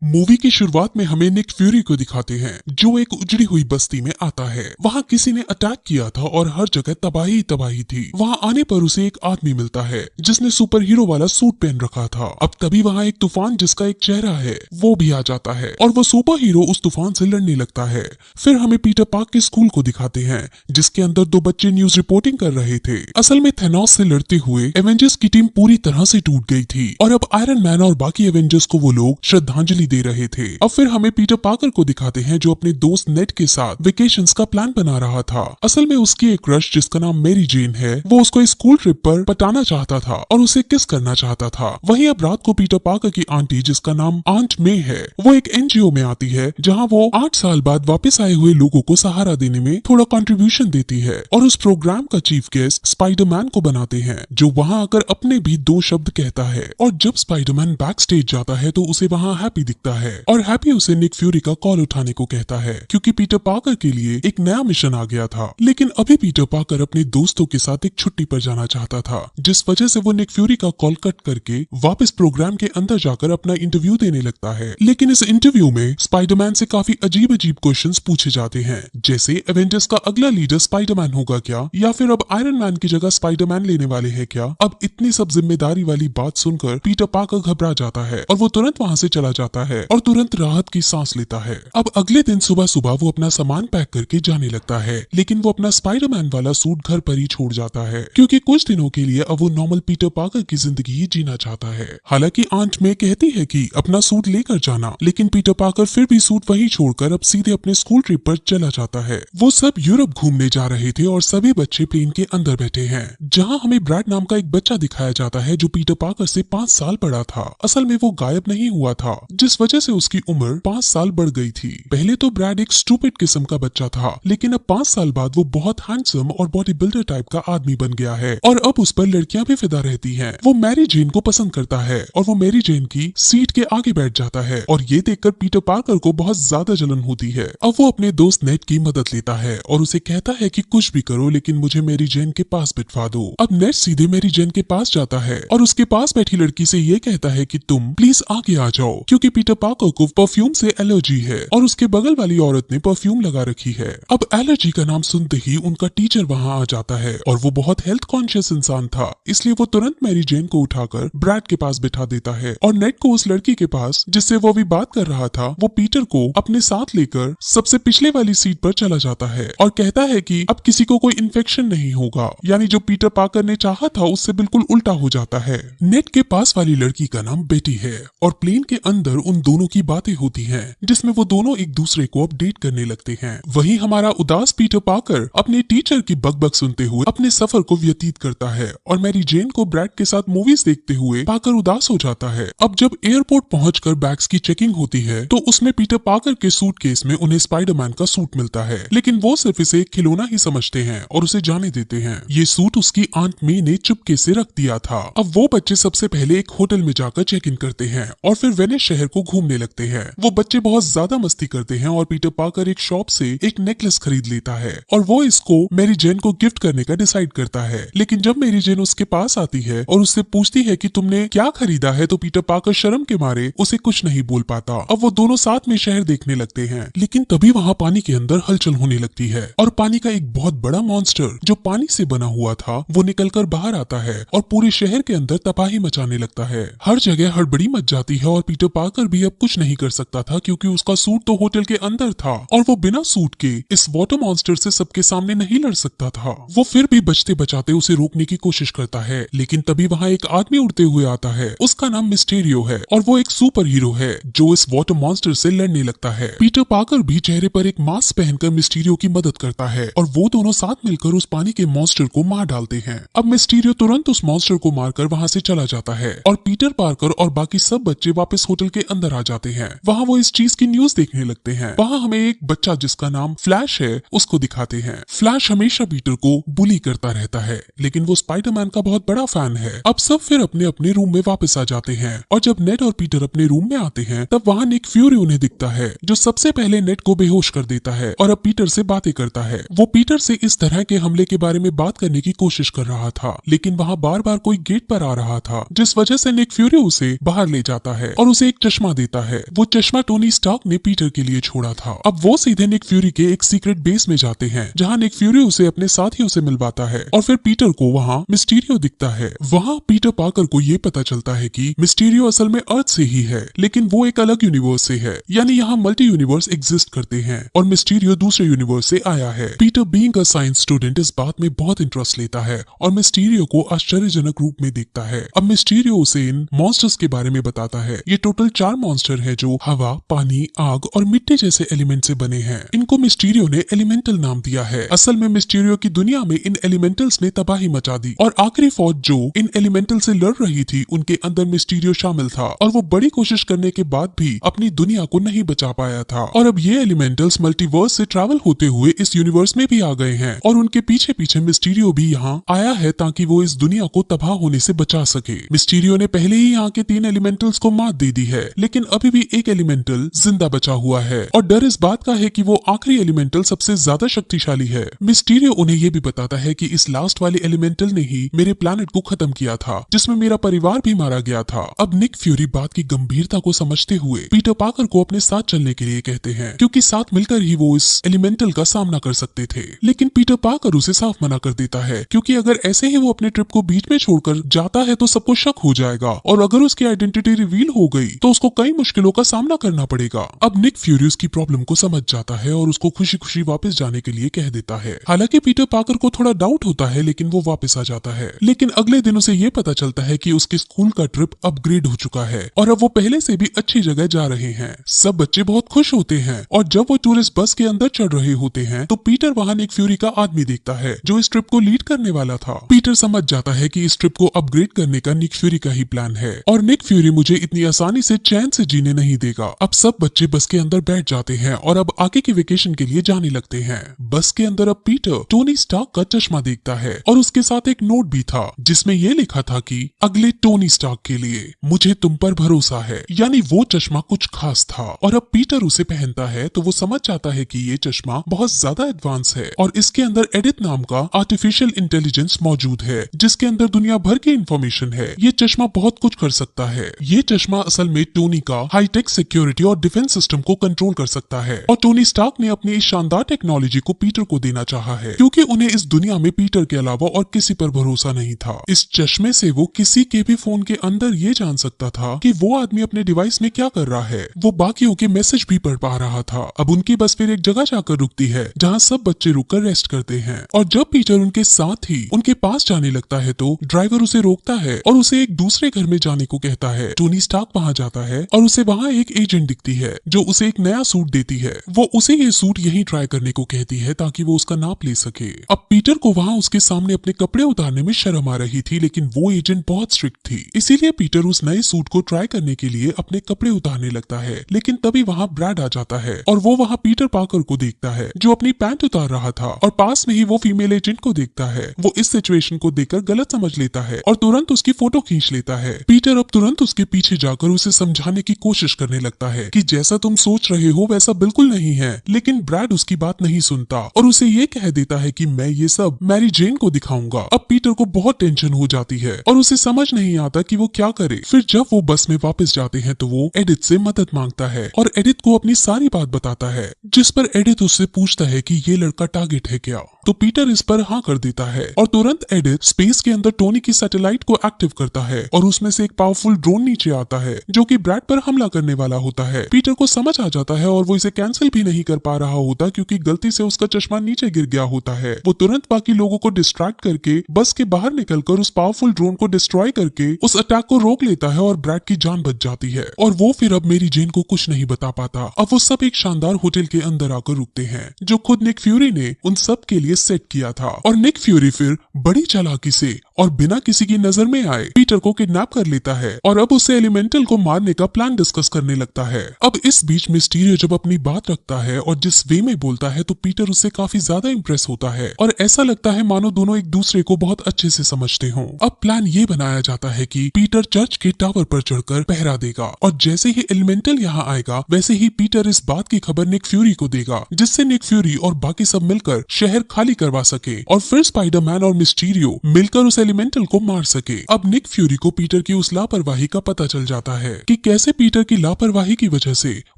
Movie की शुरुआत में हमें निक फ्यूरी को दिखाते हैं जो एक उजड़ी हुई बस्ती में आता है। वहाँ किसी ने अटैक किया था और हर जगह तबाही तबाही थी। वहाँ आने पर उसे एक आदमी मिलता है जिसने सुपर हीरो वाला सूट पहन रखा था। अब तभी वहाँ एक तूफान जिसका एक चेहरा है वो भी आ जाता है और वो सुपर हीरो उस तूफान से लड़ने लगता है। फिर हमें पीटर पार्क के स्कूल को दिखाते हैं जिसके अंदर दो बच्चे न्यूज रिपोर्टिंग कर रहे थे। असल में थेनोस से लड़ते हुए एवेंजर्स की टीम पूरी तरह से टूट गई थी और अब आयरन मैन और बाकी एवेंजर्स को वो लोग श्रद्धांजलि दे रहे थे। अब फिर हमें पीटर पार्कर को दिखाते हैं जो अपने दोस्त नेड के साथ वेकेशंस का प्लान बना रहा था। असल में उसकी एक क्रश जिसका नाम मेरी जेन है वो उसको इस स्कूल ट्रिप पर पटाना चाहता था और उसे किस करना चाहता था। वहीं अब रात को पीटर पार्कर की आंटी जिसका नाम आंट मे है वो एक एनजीओ में आती है जहाँ वो 8 साल बाद वापस आए हुए लोगों को सहारा देने में थोड़ा कंट्रीब्यूशन देती है और उस प्रोग्राम का चीफ गेस्ट स्पाइडरमैन को बनाते हैं जो वहाँ आकर अपने भी 2 शब्द कहता है। और जब स्पाइडरमैन बैक स्टेज जाता है तो उसे वहाँ हैप्पी दिखता है और हैप्पी उसे निक फ्यूरी का कॉल उठाने को कहता है क्योंकि पीटर पार्कर के लिए एक नया मिशन आ गया था। लेकिन अभी पीटर पार्कर अपने दोस्तों के साथ एक छुट्टी पर जाना चाहता था जिस वजह से वो निक फ्यूरी का कॉल कट करके वापस प्रोग्राम के अंदर जाकर अपना इंटरव्यू देने लगता है। लेकिन इस इंटरव्यू में स्पाइडरमैन से काफी अजीब अजीब क्वेश्चंस पूछे जाते हैं जैसे एवेंजर्स का अगला लीडर स्पाइडरमैन होगा क्या या फिर अब आयरन मैन की जगह स्पाइडरमैन लेने वाले हैं क्या। अब इतनी सब जिम्मेदारी वाली बात सुनकर पीटर पार्कर घबरा जाता है और वो तुरंत वहाँ से चला जाता है और तुरंत राहत की सांस लेता है। अब अगले दिन सुबह सुबह वो अपना सामान पैक करके जाने लगता है लेकिन वो अपना स्पाइडरमैन वाला सूट घर पर ही छोड़ जाता है क्योंकि कुछ दिनों के लिए अब वो नॉर्मल पीटर पार्कर की जिंदगी ही जीना चाहता है। हालांकि आंट मे कहती है कि अपना सूट लेकर जाना, लेकिन पीटर पार्कर फिर भी सूट वहीं छोड़कर अब सीधे अपने स्कूल ट्रिप पर चला जाता है। वो सब यूरोप घूमने जा रहे थे और सभी बच्चे प्लेन के अंदर बैठे हैं जहाँ हमें ब्रैड नाम का एक बच्चा दिखाया जाता है जो पीटर पार्कर से 5 साल बड़ा था। असल में वो गायब नहीं हुआ था जिस वजह से उसकी उम्र 5 साल बढ़ गई थी। पहले तो ब्रैड एक स्टूपिड किस्म का बच्चा था लेकिन अब 5 साल बाद वो बहुत हैंडसम और बॉडी बिल्डर टाइप का आदमी बन गया है और अब उस पर लड़कियां भी फिदा रहती हैं। वो मैरी जेन को पसंद करता है और वो मैरी जेन की सीट के आगे बैठ जाता है और ये देखकर पीटर पार्कर को बहुत ज्यादा जलन होती है। अब वो अपने दोस्त नेड की मदद लेता है और उसे कहता है कि कुछ भी करो लेकिन मुझे मैरी जेन के पास बिठवा दो। अब नेड सीधे मैरी जेन के पास जाता है और उसके पास बैठी लड़की से ये कहता है कि तुम प्लीज आगे आ जाओ क्योंकि पीटर पार्कर को परफ्यूम से एलर्जी है और उसके बगल वाली औरत ने परफ्यूम लगा रखी है। अब एलर्जी का नाम सुनते ही उनका टीचर वहाँ आ जाता है और वो बहुत हेल्थ कॉन्शियस इंसान था इसलिए वो तुरंत मैरी जेन को उठाकर ब्रैड के पास बिठा देता है और नेड को उस लड़की के पास जिससे वो अभी बात कर रहा था वो पीटर को अपने साथ लेकर सबसे पिछले वाली सीट पर चला जाता है और कहता है कि अब किसी को कोई इन्फेक्शन नहीं होगा। यानी जो पीटर पार्कर ने चाहा था उससे बिल्कुल उल्टा हो जाता है। नेड के पास वाली लड़की का नाम बेटी है और प्लेन के अंदर उन दोनों की बातें होती हैं जिसमें वो दोनों एक दूसरे को अपडेट करने लगते हैं। वहीं हमारा उदास पीटर पार्कर अपने टीचर की बकबक सुनते हुए अपने सफर को व्यतीत करता है और मैरी जेन को ब्रैड के साथ मूवीज देखते हुए पाकर उदास हो जाता है। अब जब एयरपोर्ट पहुंचकर बैग्स की चेकिंग होती है तो उसमें पीटर पार्कर के सूटकेस में उन्हें स्पाइडरमैन का सूट मिलता है लेकिन वो सिर्फ इसे एक खिलौना ही समझते हैं और उसे जाने देते हैं। ये सूट उसकी आंट मे ने चुपके से रख दिया था। अब वो बच्चे सबसे पहले एक होटल में जाकर चेक इन करते हैं और फिर वेनिस शहर को घूमने लगते हैं। वो बच्चे बहुत ज्यादा मस्ती करते हैं और पीटर पार्कर एक शॉप से एक नेकलेस खरीद लेता है और वो इसको मैरी जेन को गिफ्ट करने का डिसाइड करता है। लेकिन जब मैरी जेन उसके पास आती है और उससे पूछती है कि तुमने क्या खरीदा है तो पीटर पार्कर शर्म के मारे उसे कुछ नहीं बोल पाता। अब वो दोनों साथ में शहर देखने लगते हैं लेकिन तभी वहाँ पानी के अंदर हलचल होने लगती है और पानी का एक बहुत बड़ा मॉन्स्टर जो पानी से बना हुआ था वो निकलकर बाहर आता है और पूरे शहर के अंदर तबाही मचाने लगता है। हर जगह हड़बड़ी मच जाती है और पीटर पार्कर भी अब कुछ नहीं कर सकता था क्योंकि उसका सूट तो होटल के अंदर था और वो बिना सूट के इस वाटर मॉन्स्टर से सबके सामने नहीं लड़ सकता था। वो फिर भी बचते बचाते उसे रोकने की कोशिश करता है लेकिन तभी वहाँ एक आदमी उड़ते हुए आता है। उसका नाम मिस्टीरियो है और वो एक सुपर हीरो है जो इस वाटर मॉन्स्टर से लड़ने लगता है। पीटर पार्कर भी चेहरे पर एक मास्क पहनकर मिस्टीरियो की मदद करता है और वो दोनों साथ मिलकर उस पानी के मॉन्स्टर को मार डालते हैं। अब मिस्टीरियो तुरंत उस मॉन्स्टर को मारकर वहाँ से चला जाता है और पीटर पार्कर और बाकी सब बच्चे वापस होटल के अंदर आ जाते हैं। वहाँ वो इस चीज की न्यूज देखने लगते हैं। वहाँ हमें एक बच्चा जिसका नाम फ्लैश है उसको दिखाते हैं। फ्लैश हमेशा पीटर को बुली करता रहता है लेकिन वो स्पाइडरमैन का बहुत बड़ा फैन है। अब सब फिर अपने अपने रूम में वापस आ जाते हैं और जब नेड और पीटर अपने रूम में आते हैं तब वहाँ निक फ्यूरी उन्हें दिखता है जो सबसे पहले नेड को बेहोश कर देता है और अब पीटर से बातें करता है। वो पीटर से इस तरह के हमले के बारे में बात करने की कोशिश कर रहा था लेकिन वहाँ बार बार कोई गेट पर आ रहा था जिस वजह से निक फ्यूरी उसे बाहर ले जाता है और उसे एक चश्मा देता है। वो चश्मा टोनी स्टार्क ने पीटर के लिए छोड़ा था। अब वो सीधे निक फ्यूरी के एक सीक्रेट बेस में जाते हैं, जहाँ निक फ्यूरी उसे अपने साथियों से मिलवाता है और फिर पीटर को वहाँ मिस्टीरियो दिखता है। वहाँ पीटर पार्कर को ये पता चलता है कि मिस्टीरियो असल में अर्थ से ही है, लेकिन वो एक अलग यूनिवर्स से है, यानी यहाँ मल्टी यूनिवर्स एग्जिस्ट करते हैं और मिस्टीरियो दूसरे यूनिवर्स से आया है। Peter being a science student इस बात में बहुत इंटरेस्ट लेता है और मिस्टीरियो को आश्चर्यजनक रूप में देखता है। अब मिस्टीरियो उसे इन मॉन्स्टर्स के बारे में बताता है। ये टोटल 4 मॉन्स्टर है जो हवा, पानी, आग और मिट्टी जैसे एलिमेंट से बने हैं। इनको मिस्टीरियो ने एलिमेंटल नाम दिया है। असल में मिस्टीरियो की दुनिया में इन एलिमेंटल्स ने तबाही मचा दी और आखिरी फौज जो इन एलिमेंटल से लड़ रही थी उनके अंदर मिस्टीरियो शामिल था और वो बड़ी कोशिश करने के बाद भी अपनी दुनिया को नहीं बचा पाया था। और अब ये एलिमेंटल्स मल्टीवर्स से ट्रैवल होते हुए इस यूनिवर्स में भी आ गए हैं और उनके पीछे पीछे मिस्टीरियो भी यहाँ आया है ताकि वो इस दुनिया को तबाह होने से बचा सके। मिस्टीरियो ने पहले ही यहाँ के 3 एलिमेंटल्स को मात दे दी है, लेकिन अभी भी एक एलिमेंटल जिंदा बचा हुआ है और डर इस बात का है कि वो आखिरी एलिमेंटल सबसे ज्यादा शक्तिशाली है। मिस्टीरियो उन्हें ये भी बताता है कि इस लास्ट वाले एलिमेंटल ने ही मेरे प्लैनेट को खत्म किया था, जिसमें मेरा परिवार भी मारा गया था। अब निक फ्यूरी बात की गंभीरता को समझते हुए पीटर पार्कर को अपने साथ चलने के लिए कहते हैं, क्योंकि साथ मिलकर ही वो इस एलिमेंटल का सामना कर सकते थे। लेकिन पीटर पार्कर उसे साफ मना कर देता है, क्योंकि अगर ऐसे ही वो अपने ट्रिप को बीच में छोड़कर जाता है तो सबको शक हो जाएगा और अगर उसकी आइडेंटिटी रिवील हो गई तो उसको कई मुश्किलों का सामना करना पड़ेगा। अब निक फ्यूरी उसकी प्रॉब्लम को समझ जाता है और उसको खुशी खुशी वापस जाने के लिए कह देता है। हालांकि पीटर पार्कर को थोड़ा डाउट होता है, लेकिन वो वापस आ जाता है। लेकिन अगले दिन उसे ये पता चलता है कि उसके स्कूल का ट्रिप अपग्रेड हो चुका है और अब वो पहले से भी अच्छी जगह जा रहे हैं। सब बच्चे बहुत खुश होते हैं और जब वो टूरिस्ट बस के अंदर चढ़ रहे होते हैं तो पीटर वहां निक फ्यूरी का आदमी देखता है जो इस ट्रिप को लीड करने वाला था। पीटर समझ जाता है कि इस ट्रिप को अपग्रेड करने का निक फ्यूरी का ही प्लान है और निक फ्यूरी मुझे इतनी आसानी से चैन से जीने नहीं देगा। अब सब बच्चे बस के अंदर बैठ जाते हैं और अब आगे की वेकेशन के लिए जाने लगते हैं। बस के अंदर अब पीटर टोनी स्टार्क का चश्मा देखता है और उसके साथ एक नोट भी था जिसमें यह लिखा था कि अगले टोनी स्टार्क के लिए मुझे तुम पर भरोसा है। यानी वो चश्मा कुछ खास था और अब पीटर उसे पहनता है तो वो समझ जाता है कि ये चश्मा बहुत ज्यादा एडवांस है और इसके अंदर एडिथ नाम का आर्टिफिशियल इंटेलिजेंस मौजूद है जिसके अंदर दुनिया भर की इंफॉर्मेशन है। ये चश्मा बहुत कुछ कर सकता है। ये चश्मा असल में टोनी का हाईटेक सिक्योरिटी और डिफेंस सिस्टम को कंट्रोल कर सकता है और टोनी स्टार्क ने अपनी इस शानदार टेक्नोलॉजी को पीटर को देना चाहा है, क्योंकि उन्हें इस दुनिया में पीटर के अलावा और किसी पर भरोसा नहीं था। इस चश्मे से वो किसी के भी फोन के अंदर ये जान सकता था कि वो आदमी अपने डिवाइस में क्या कर रहा है। वो बाकियों के मैसेज भी पढ़ पा रहा था। अब उनकी बस फिर एक जगह जाकर रुकती है जहाँ सब बच्चे रुककर रेस्ट करते हैं और जब पीटर उनके साथ ही उनके पास जाने लगता है तो ड्राइवर उसे रोकता है और उसे एक दूसरे घर में जाने को कहता है। टोनी स्टार्क वहाँ जाता है और उसे वहाँ एक एजेंट दिखती है जो उसे एक नया सूट देती है। वो उसे ये सूट यहीं ट्राई करने को कहती है ताकि वो उसका नाप ले सके। अब पीटर को वहाँ उसके सामने अपने कपड़े उतारने में शर्म आ रही थी, लेकिन वो एजेंट बहुत स्ट्रिक्ट थी, इसीलिए पीटर उस नए सूट को ट्राई करने के लिए अपने कपड़े उतारने लगता है। लेकिन तभी वहाँ ब्रैड आ जाता है और वो वहाँ पीटर पार्कर को देखता है जो अपनी पैंट उतार रहा था और पास में ही वो फीमेल एजेंट को देखता है। वो इस सिचुएशन को देखकर गलत समझ लेता है और तुरंत उसकी फोटो खींच लेता है। पीटर अब तुरंत उसके पीछे जाकर उसे समझाने की कोशिश करने लगता है कि जैसा तुम सोच रहे हो वैसा बिल्कुल नहीं है, लेकिन ब्रैड उसकी बात नहीं सुनता और उसे ये कह देता है कि मैं ये सब मैरी जेन को दिखाऊंगा। अब पीटर को बहुत टेंशन हो जाती है और उसे समझ नहीं आता कि वो क्या करे। फिर जब वो बस में वापस जाते हैं तो वो एडिथ से मदद मांगता है और एडिथ को अपनी सारी बात बताता है, जिस पर एडिथ उससे पूछता है कि ये लड़का टारगेट है क्या। तो पीटर इस पर हाँ कर देता है और तुरंत एडिथ स्पेस के अंदर टोनी की सैटेलाइट को एक्टिव करता है और उसमें से एक पावरफुल ड्रोन नीचे आता है जो कि ब्रैड पर हमला करने वाला होता है। पीटर को समझ आ जाता है और वो इसे कैंसिल भी नहीं कर पा रहा होता क्योंकि गलती से उसका चश्मा नीचे गिर गया होता है। वो तुरंत बाकी लोगों को डिस्ट्रैक्ट करके बस के बाहर निकलकर उस पावरफुल ड्रोन को डिस्ट्रॉय करके उस अटैक को रोक लेता है और ब्रैड की जान बच जाती है और वो फिर अब मेरी जेन को कुछ नहीं बता पाता। अब वो सब एक शानदार होटल के अंदर आकर रुकते हैं जो खुद निक फ्यूरी ने उन सब के लिए सेट किया था और निक फ्यूरी फिर बड़ी चालाकी से और बिना किसी की नजर में आए पीटर को किडनैप कर लेता है और अब उसे एलिमेंटल को मारने का प्लान डिस्कस करने लगता है। अब इस बीच मिस्टीरियो जब अपनी बात रखता है और जिस वे में बोलता है तो पीटर उससे काफी ज्यादा इंप्रेस होता है और ऐसा लगता है मानो दोनों एक दूसरे को बहुत अच्छे से समझते हों। अब प्लान ये बनाया जाता है कि पीटर चर्च के टावर पर चढ़कर पहरा देगा और जैसे ही एलिमेंटल यहाँ आएगा वैसे ही पीटर इस बात की खबर निक फ्यूरी को देगा, जिससे निक फ्यूरी और बाकी सब मिलकर शहर खाली खाली करवा सके और फिर स्पाइडरमैन और मिस्टीरियो मिलकर उस एलिमेंटल को मार सके। अब निक फ्यूरी को पीटर की उस लापरवाही का पता चल जाता है कि कैसे पीटर की लापरवाही की वजह से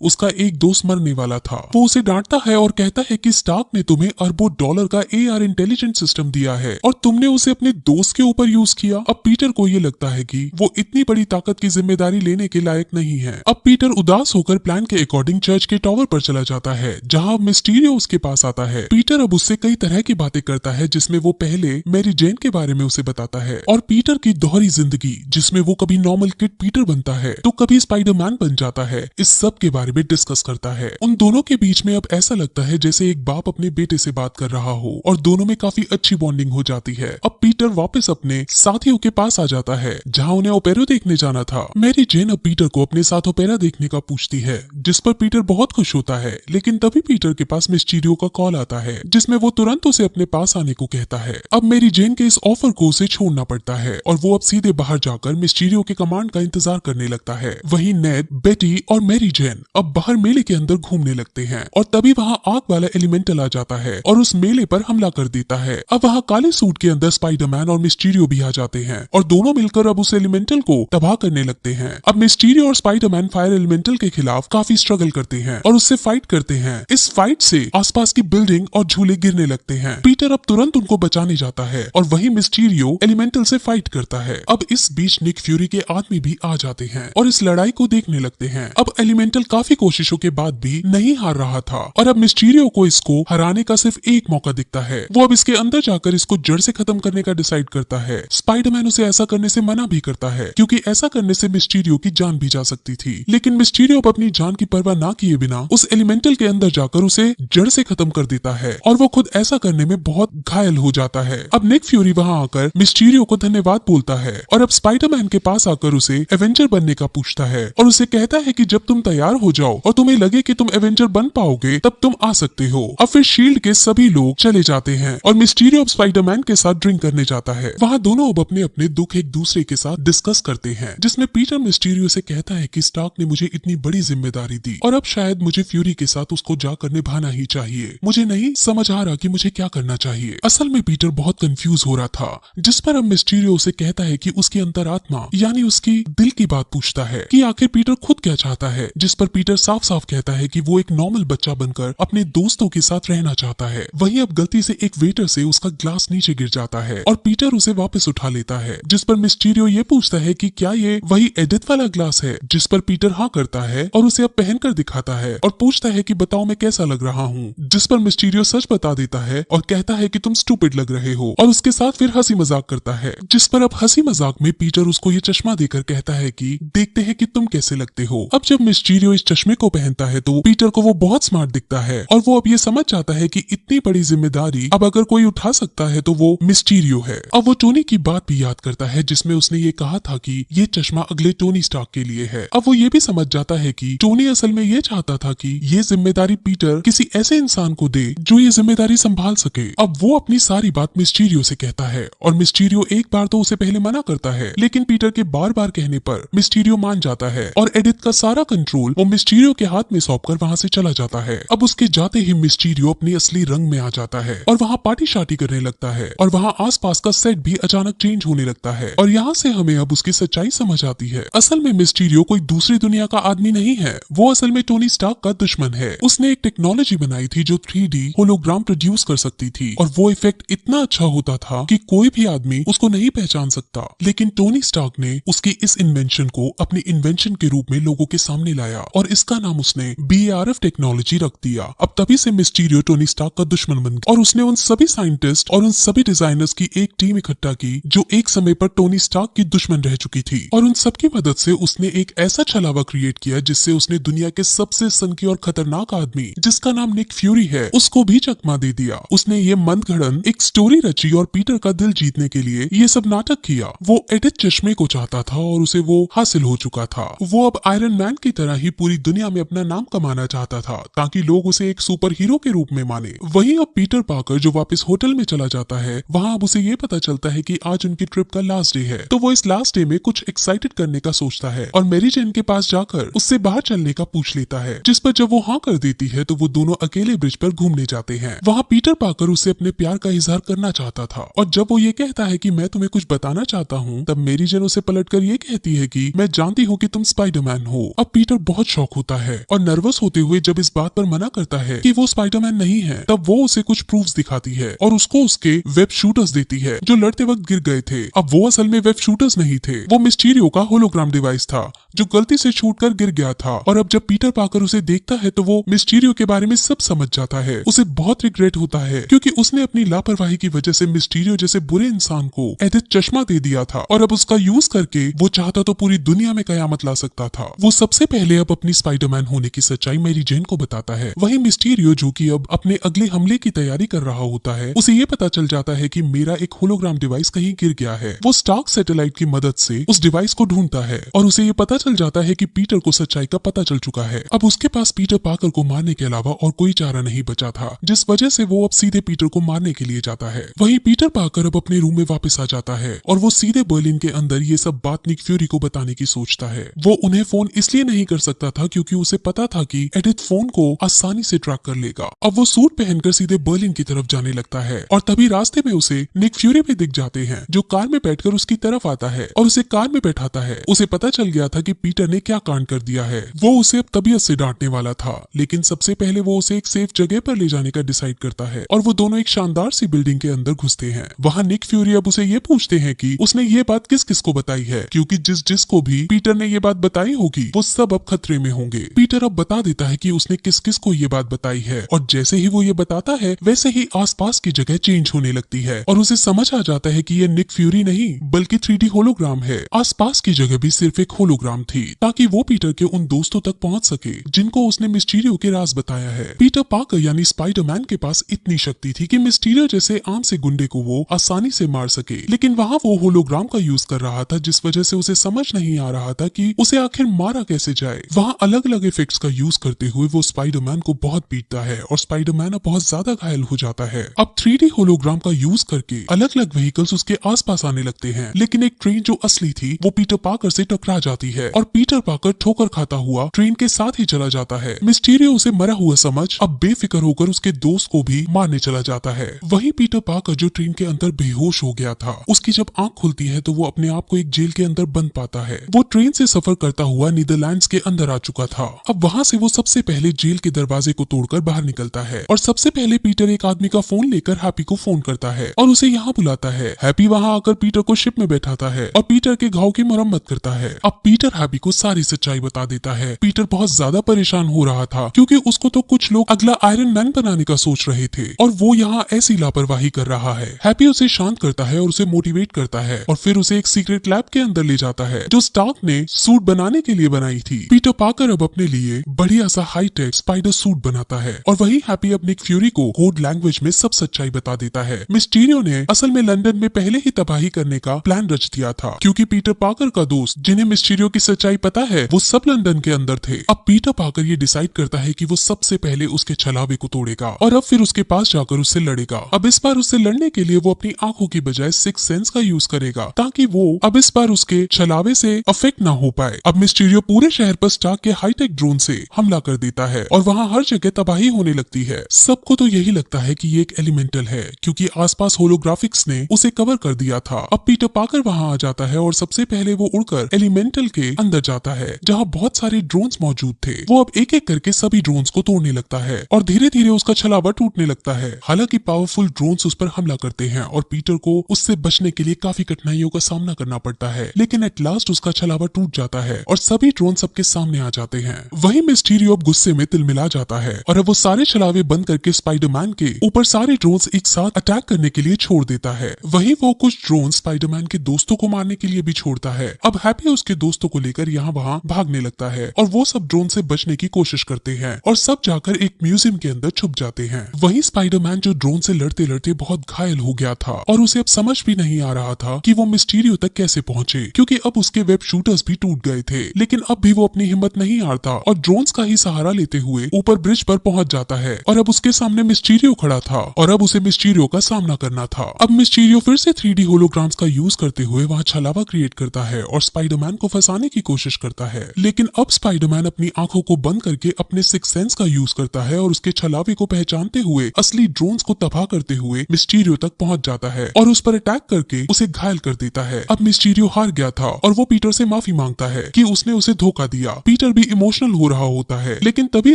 उसका एक दोस्त मरने वाला था। वो उसे डांटता है और कहता है कि स्टार्क ने तुम्हें अरबों डॉलर का AR इंटेलिजेंट सिस्टम दिया है और तुमने उसे अपने दोस्त के ऊपर यूज किया। अब पीटर को ये लगता है कि वो इतनी बड़ी ताकत की जिम्मेदारी लेने के लायक नहीं है। अब पीटर उदास होकर प्लान के अकॉर्डिंग चर्च के टावर पर चला जाता है, जहां अब मिस्टीरियो उसके पास आता है। पीटर अब उससे कई तरह की बातें करता है, जिसमें वो पहले मैरी जेन के बारे में उसे बताता है और पीटर की दोहरी जिंदगी, जिसमें वो कभी नॉर्मल किड पीटर बनता है तो कभी स्पाइडरमैन बन जाता है, इस सब के बारे में डिस्कस करता है। उन दोनों के बीच में अब ऐसा लगता है जैसे एक बाप अपने बेटे से बात कर रहा हो और दोनों में काफी अच्छी बॉन्डिंग हो जाती है। अब पीटर वापस अपने साथियों के पास आ जाता है, जहां उन्हें ओपेरा देखने जाना था। मैरी जेन अब पीटर को अपने साथ ओपेरा देखने का पूछती है, जिस पर पीटर बहुत खुश होता है। लेकिन तभी पीटर के पास मिस्टीरियो का कॉल आता है, जिसमें वो तुरंत उसे अपने पास आने को कहता है। अब मैरी जेन के इस ऑफर को उसे छोड़ना पड़ता है और वो अब सीधे बाहर जाकर मिस्टीरियो के कमांड का इंतजार करने लगता है। वहीं नेड, बेटी और मैरी जेन अब बाहर मेले के अंदर घूमने लगते हैं और तभी वहां आग वाला एलिमेंटल आ जाता है और उस मेले पर हमला कर देता है। अब वहां काले सूट के अंदर स्पाइडरमैन और मिस्टीरियो भी आ जाते हैं और दोनों मिलकर अब उस एलिमेंटल को तबाह करने लगते हैं। अब मिस्टीरियो और स्पाइडरमैन फायर एलिमेंटल के खिलाफ काफी स्ट्रगल करते हैं और उससे फाइट करते हैं। इस फाइट से आसपास की बिल्डिंग और झूले गिरने लगते हैं। पीटर अब तुरंत उनको बचाने जाता है और वहीं मिस्टीरियो एलिमेंटल से फाइट करता है। अब इस बीच निक फ्यूरी के आदमी भी आ जाते हैं और इस लड़ाई को देखने लगते हैं। अब एलिमेंटल काफी कोशिशों के बाद भी नहीं हार रहा था और अब मिस्टीरियो को इसको हराने का सिर्फ एक मौका दिखता है। वो अब इसके अंदर जाकर इसको जड़ से खत्म करने का डिसाइड करता है। स्पाइडरमैन उसे ऐसा करने से मना भी करता है, क्योंकि ऐसा करने से मिस्टीरियो की जान भी जा सकती थी। लेकिन मिस्टीरियो अब अपनी जान की परवाह ना किए बिना उस एलिमेंटल के अंदर जाकर उसे जड़ से खत्म कर देता है और वो खुद ऐसा करने में बहुत घायल हो जाता है। अब निक फ्यूरी वहां आकर मिस्टीरियो को धन्यवाद बोलता है और अब स्पाइडरमैन के पास आकर उसे एवेंजर बनने का पूछता है और उसे कहता है कि जब तुम तैयार हो जाओ और तुम्हें लगे कि तुम एवेंजर बन पाओगे तब तुम आ सकते हो। अब फिर शील्ड के सभी लोग चले जाते हैं और मिस्टीरियो अब स्पाइडरमैन के साथ ड्रिंक करने जाता है। वहां दोनों अब अपने अपने दुख एक दूसरे के साथ डिस्कस करते हैं, जिसमें पीटर मिस्टीरियो से कहता है कि स्टार्क ने मुझे इतनी बड़ी जिम्मेदारी दी और अब शायद मुझे फ्यूरी के साथ उसको जाकर निभाना ही चाहिए। मुझे नहीं समझ आ रहा कि मुझे क्या करना चाहिए। असल में पीटर बहुत कंफ्यूज हो रहा था, जिस पर अब मिस्टीरियो उसे कहता है कि उसकी अंतरात्मा यानी उसकी दिल की बात पूछता है कि आखिर पीटर खुद क्या चाहता है, जिस पर पीटर साफ साफ कहता है कि वो एक नॉर्मल बच्चा बनकर अपने दोस्तों के साथ रहना चाहता है। वहीं अब गलती से एक वेटर से उसका ग्लास नीचे गिर जाता है और पीटर उसे वापस उठा लेता है, जिस पर मिस्टीरियो ये पूछता है कि क्या ये वही एडिथ वाला ग्लास है, जिस पर पीटर हाँ करता है और उसे अब पहनकर दिखाता है और पूछता है कि बताओ मैं कैसा लग रहा हूँ, जिस पर मिस्टीरियो सच बता देता है और कहता है कि तुम स्टूपिड लग रहे हो और उसके साथ फिर हंसी मजाक करता है, जिस पर अब हंसी मजाक में पीटर उसको ये चश्मा देकर कहता है कि देखते हैं कि तुम कैसे लगते हो। अब जब मिस्टीरियो इस चश्मे को पहनता है तो पीटर को वो बहुत स्मार्ट दिखता है और वो अब ये समझ जाता है कि इतनी बड़ी जिम्मेदारी अब अगर कोई उठा सकता है तो वो मिस्टीरियो है। अब वो टोनी की बात भी याद करता है, जिसमें उसने ये कहा था कि ये चश्मा अगले टोनी स्टार्क के लिए है। अब वो ये भी समझ जाता है कि टोनी असल में ये चाहता था कि ये जिम्मेदारी पीटर किसी ऐसे इंसान को दे जो ये जिम्मेदारी संभाल सके। अब वो अपनी सारी बात मिस्टीरियो से कहता है और मिस्टीरियो एक बार तो उसे पहले मना करता है, लेकिन पीटर के बार बार कहने पर मिस्टीरियो मान जाता है और एडिथ का सारा कंट्रोल वो मिस्टीरियो के हाथ में सौंपकर वहां से चला जाता है। अब उसके जाते ही मिस्टीरियो अपनी असली रंग में आ जाता है और वहां पार्टी शार्टी करने लगता है और वहां आसपास का सेट भी अचानक चेंज होने लगता है और यहाँ से हमें अब उसकी सच्चाई समझ आती है। असल में मिस्टीरियो कोई दूसरी दुनिया का आदमी नहीं है, वो असल में टोनी स्टार्क का दुश्मन है। उसने एक टेक्नोलॉजी बनाई थी जो 3D होलोग्राम प्रोड्यूस कर सकती थी और वो इफेक्ट इतना अच्छा होता था कि कोई भी आदमी उसको नहीं पहचान सकता, लेकिन टोनी स्टार्क ने उसकी इस इन्वेंशन को अपनी इन्वेंशन के रूप में लोगों के सामने लाया और इसका नाम उसने BARF टेक्नोलॉजी रख दिया। अब तभी से मिस्टीरियो टोनी स्टार्क का दुश्मन बन गया और उसने उन सभी साइंटिस्ट और उन सभी डिजाइनर्स की एक टीम इकट्ठा की जो एक समय पर टोनी स्टार्क की दुश्मन रह चुकी थी और उन सबकी मदद से उसने एक ऐसा छलावा क्रिएट किया जिससे उसने दुनिया के सबसे सनकी और खतरनाक आदमी जिसका नाम निक फ्यूरी है उसको भी चकमा दे दिया। उसने ये मंदघड़न एक स्टोरी रची और पीटर का दिल जीतने के लिए ये सब नाटक किया। वो एडिथ चश्मे को चाहता था और उसे वो हासिल हो चुका था। वो अब आयरन मैन की तरह ही पूरी दुनिया में अपना नाम कमाना चाहता था ताकि लोग उसे एक सुपर हीरो के रूप में माने। वहीं अब पीटर पार्कर जो वापस होटल में चला जाता है, वहां अब उसे ये पता चलता है कि आज उनकी ट्रिप का लास्ट डे है, तो वो इस लास्ट डे में कुछ एक्साइटेड करने का सोचता है और मैरी जेन के पास जाकर उससे बाहर चलने का पूछ लेता है, जिस पर जब वो हाँ कर देती है तो वो दोनों अकेले ब्रिज पर घूमने जाते हैं। वहाँ पीटर पाकर उससे अपने प्यार का इजहार करना चाहता था और जब वो ये कहता है कि मैं तुम्हें कुछ बताना चाहता हूँ, तब मेरी जेन उसे पलटकर ये कहती है कि मैं जानती हूँ कि तुम स्पाइडरमैन हो। अब पीटर बहुत शॉक होता है और नर्वस होते हुए जब इस बात पर मना करता है कि वो स्पाइडरमैन नहीं है, तब वो उसे कुछ प्रूफ्स दिखाती है और उसको उसके वेब शूटर्स देती है जो लड़ते वक्त गिर गए थे। अब वो असल में वेब शूटर्स नहीं थे, वो मिस्टीरियो का होलोग्राम डिवाइस था जो गलती से छूटकर गिर गया था। और अब जब पीटर पाकर उसे देखता है तो वो मिस्टीरियो के बारे में सब समझ जाता है। उसे बहुत रिग्रेट होता है क्योंकि उसने अपनी लापरवाही की वजह से मिस्टीरियो जैसे बुरे इंसान को एडिथ चश्मा दे दिया था और अब उसका यूज करके वो चाहता तो पूरी दुनिया में कयामत ला सकता था। वो सबसे पहले अब अपनी स्पाइडरमैन होने की सच्चाई मैरी जेन को बताता है। वहीं मिस्टीरियो जो कि अब अपने अगले हमले की तैयारी कर रहा होता है, उसे ये पता चल जाता है कि मेरा एक होलोग्राम डिवाइस कहीं गिर गया है। वो स्टार्क सैटेलाइट की मदद से उस डिवाइस को ढूंढता है और उसे ये पता चल जाता है कि पीटर को सच्चाई का पता चल चुका है। अब उसके पास पीटर पाकर को मारने के अलावा और कोई चारा नहीं बचा था, जिस वजह से वो अब सीधे पीटर को मारने के लिए जाता है। वहीं पीटर पाकर अब अपने रूम में वापस आ जाता है और वो सीधे बर्लिन के अंदर ये सब बात निक फ्यूरी को बताने की सोचता है। वो उन्हें फोन इसलिए नहीं कर सकता था क्योंकि उसे पता था कि एडिथ फोन को आसानी से ट्रैक कर लेगा। अब वो सूट पहनकर सीधे बर्लिन की तरफ जाने लगता है और तभी रास्ते में उसे निक फ्यूरी भी दिख जाते हैं जो कार में बैठकर उसकी तरफ आता है और उसे कार में बैठाता है। उसे पता चल गया था कि पीटर ने क्या कांड कर दिया है। वो उसे अब तबीयत से डांटने वाला था, लेकिन सबसे पहले वो उसे एक सेफ जगह पर ले जाने का डिसाइड करता है और वो दोनों एक शानदार सी बिल्डिंग के अंदर घुसते हैं। वहाँ निक फ्यूरी अब उसे ये पूछते हैं कि उसने ये बात किस किस को बताई है, क्योंकि जिस जिस को भी पीटर ने ये बात बताई होगी वो सब अब खतरे में होंगे। पीटर अब बता देता है कि उसने किस किस को ये बात बताई है और जैसे ही वो ये बताता है वैसे ही आसपास की जगह चेंज होने लगती है और उसे समझ आ जाता है कि ये निक फ्यूरी नहीं बल्कि 3D होलोग्राम है। आसपास की जगह भी सिर्फ एक होलोग्राम थी ताकि वो पीटर के उन दोस्तों तक पहुंच सके जिनको उसने मिस्टीरियो के राज बताया है। पीटर पाकर यानी स्पाइडरमैन के पास इतनी शक्ति थी कि मिस्टीरियो जैसे आम से गुंडे को वो आसानी से मार सके, लेकिन वहाँ वो होलोग्राम का यूज कर रहा था जिस वजह से उसे समझ नहीं आ रहा था कि उसे आखिर मारा कैसे जाए। वहाँ अलग अलग इफेक्ट्स का यूज करते हुए वो स्पाइडरमैन को बहुत पीटता है और स्पाइडरमैन अब बहुत ज्यादा घायल हो जाता है। अब 3D होलोग्राम का यूज करके अलग अलग व्हीकल्स उसके आसपास आने लगते हैं, लेकिन एक ट्रेन जो असली थी वो पीटर पाकर से टकरा जाती है और पीटर पाकर ठोकर खाता हुआ ट्रेन के साथ ही चला जाता है। मिस्टीरियो उसे मरा हुआ समझ अब बेफिक्र होकर उसके दोस्त को भी मारने चला जाता है। वहीं पीटर पाकर जो ट्रेन के अंदर बेहोश हो गया था, उसकी जब आंख खुलती है तो वो अपने आप को एक जेल के अंदर बंद पाता है। वो ट्रेन से सफर करता हुआ नीदरलैंड्स के अंदर आ चुका था। अब वहाँ से वो सबसे पहले जेल के दरवाजे को तोड़कर बाहर निकलता है और सबसे पहले पीटर एक आदमी का फोन लेकर हैप्पी को फोन करता है और उसे यहाँ बुलाता है। हैप्पी वहाँ आकर पीटर को शिप में बैठाता है और पीटर के घाव की मरम्मत करता है। अब पीटर हैप्पी को सारी सच्चाई बता देता है। पीटर बहुत ज्यादा परेशान हो रहा था क्योंकि उसको तो कुछ लोग अगला आयरन मैन बनाने का सोच रहे थे और वो यहाँ ऐसी लापरवाही कर रहा है। हैप्पी उसे शांत करता है और उसे मोटिवेट करता है और फिर उसे एक सीक्रेट लैब के अंदर ले जाता है जो स्टार्क ने सूट बनाने के लिए बनाई थी। पीटर पाकर अब अपने लिए बढ़िया सा हाईटेक स्पाइडर सूट बनाता है और वही हैप्पी अब निक फ्यूरी को कोड लैंग्वेज में सब सच्चाई बता देता है। मिस्टीरियो ने असल में लंदन में पहले ही तबाही करने का प्लान रच दिया था क्योंकि पीटर पाकर का दोस्त जिन्हें मिस्टीरियो की सच्चाई पता है वो सब लंदन के अंदर थे। अब पीटर पाकर ये डिसाइड करता है कि वो सबसे पहले उसके छलावे को तोड़ेगा और अब फिर उसके पास जाकर उससे लड़ेगा। अब इस बार उससे लड़ने के लिए वो अपनी आंखों की बजाय सिक्स सेंस का यूज करेगा ताकि वो अब इस बार उसके छलावे से अफेक्ट ना हो पाए। अब मिस्टीरियो पूरे शहर पर स्टार्क के हाईटेक ड्रोन से हमला कर देता है और वहाँ हर जगह तबाही होने लगती है। सबको तो यही लगता है कि ये एक एलिमेंटल है क्योंकि आसपास होलोग्राफिक्स ने उसे कवर कर दिया था। अब पीटर पाकर वहाँ आ जाता है और सबसे पहले वो उड़कर एलिमेंटल के अंदर जाता है जहाँ बहुत सारे ड्रोन्स मौजूद थे। वो अब एक एक करके सभी ड्रोन्स को तोड़ने लगता है और धीरे धीरे उसका छलावा टूटने लगता है। हालांकि पावरफुल ड्रोन्स उस पर हमला करते हैं और पीटर को उससे बचने के लिए काफी कठिनाइयों का सामना करना पड़ता है, लेकिन एट लास्ट उसका छलावा टूट जाता है और सभी ड्रोन सबके सामने आ जाते हैं। वही मिस्टीरियो अब गुस्से में तिलमिला जाता है और अब वो सारे छलावे बंद करके स्पाइडरमैन के ऊपर सारे ड्रोन्स एक साथ अटैक करने के लिए छोड़ देता है। वही वो कुछ ड्रोन स्पाइडरमैन के दोस्तों को मारने के लिए भी छोड़ता है। अब हैप्पी उसके दोस्तों को लेकर यहाँ वहाँ भागने लगता है और वो सब ड्रोन से बचने की कोशिश करते हैं और सब जाकर एक म्यूजियम के अंदर छुप जाते हैं। वही स्पाइडरमैन जो ड्रोन से लड़ते लड़ते बहुत घायल हो गया था और उसे अब समझ भी नहीं आ रहा था कि वो मिस्टीरियो तक कैसे पहुंचे क्योंकि अब उसके वेब शूटर्स भी टूट गए थे, लेकिन अब भी वो अपनी हिम्मत नहीं हारता और ड्रोन्स का ही सहारा लेते हुए ऊपर ब्रिज पर पहुंच जाता है और अब उसके सामने मिस्टीरियो खड़ा था और अब उसे मिस्टीरियो का सामना करना था। अब मिस्टीरियो फिर से 3D होलोग्राम्स का यूज करते हुए वहाँ छलावा क्रिएट करता है और स्पाइडरमैन को फंसाने की कोशिश करता है, लेकिन अब स्पाइडरमैन अपनी आंखों को बंद करके अपने सिक्स सेंस का यूज करता है और उसके छलावे को पहचानते हुए असली ड्रोन्स को तबाह करते हुए मिस्टीरियो तक पहुंच जाता है और उस पर अटैक करके उसे घायल कर देता है। अब मिस्टीरियो हार गया था और वो पीटर से माफी मांगता है कि उसने उसे धोखा दिया। पीटर भी इमोशनल हो रहा होता है, लेकिन तभी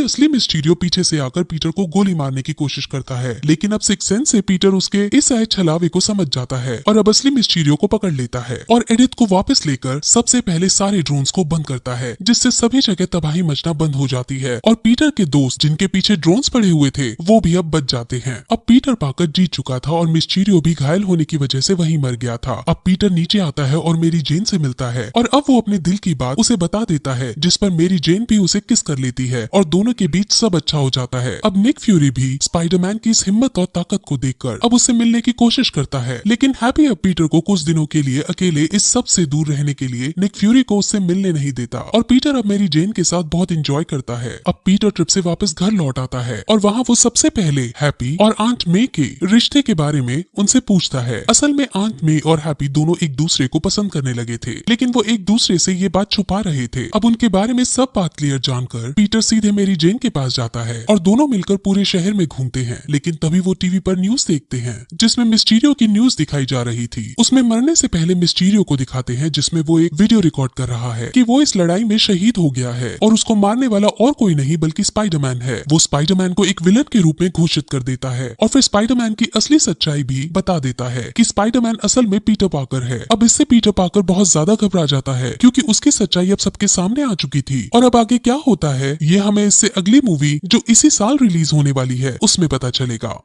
असली मिस्टीरियो पीछे से आकर पीटर को गोली मारने की कोशिश करता है। लेकिन अब सिक्स सेंस से पीटर उसके इस आए छलावे को समझ जाता है और अब असली मिस्टीरियो को पकड़ लेता है और एडिथ को वापस लेकर सबसे पहले सारे ड्रोन्स को बंद करता है, जिससे सभी जगह तबाही मचना बंद हो जाती है और पीटर के दोस्त जिनके पीछे ड्रोन्स पड़े हुए थे वो भी अब बच जाते हैं। अब पीटर पाकर जीत चुका था और मिस्टीरियो भी घायल होने की वजह से वहीं मर गया था। अब पीटर नीचे आता है और मेरी जेन से मिलता है और अब वो अपने दिल की बात उसे बता देता है, जिस पर मेरी जेन भी उसे किस कर लेती है और दोनों के बीच सब अच्छा हो जाता है। अब निक फ्यूरी भी स्पाइडरमैन की इस हिम्मत और ताकत को देखकर अब उससे मिलने की कोशिश करता है, लेकिन हैप्पी अब पीटर को कुछ दिनों के लिए अकेले इस सब से दूर रहने के लिए निक फ्यूरी को उससे मिलने नहीं देता और पीटर अब मेरी जेन के साथ बहुत एंजॉय करता है। अब पीटर ट्रिप से वापस घर लौट आता है और वहाँ वो सबसे पहले हैप्पी और आंट मे के रिश्ते के बारे में उनसे पूछता है। असल में आंट मे और हैप्पी दोनों एक दूसरे को पसंद करने लगे थे, लेकिन वो एक दूसरे से ये बात छुपा रहे थे। अब उनके बारे में सब बात क्लियर जानकर पीटर सीधे मेरी जेन के पास जाता है और दोनों मिलकर पूरे शहर में घूमते हैं। लेकिन तभी वो टीवी पर न्यूज देखते हैं जिसमें मिस्टीरियो की न्यूज दिखाई जा रही थी। उसमें मरने से पहले मिस्टीरियो को दिखाते हैं जिसमें वो एक वीडियो रिकॉर्ड कर रहा है कि वो इस लड़ाई में शहीद हो गया है और उसको मारने वाला और कोई नहीं बल्कि स्पाइडरमैन है। वो स्पाइडरमैन को एक विलन के रूप में घोषित कर देता है और फिर स्पाइडरमैन की असली सच्चाई भी बता देता है कि स्पाइडरमैन असल में पीटर पार्कर है। अब इससे पीटर पार्कर बहुत ज्यादा घबरा जाता है क्योंकि उसकी सच्चाई अब सबके सामने आ चुकी थी और अब आगे क्या होता है ये हमें इससे अगली मूवी जो इसी साल रिलीज होने वाली है उसमें पता चलेगा।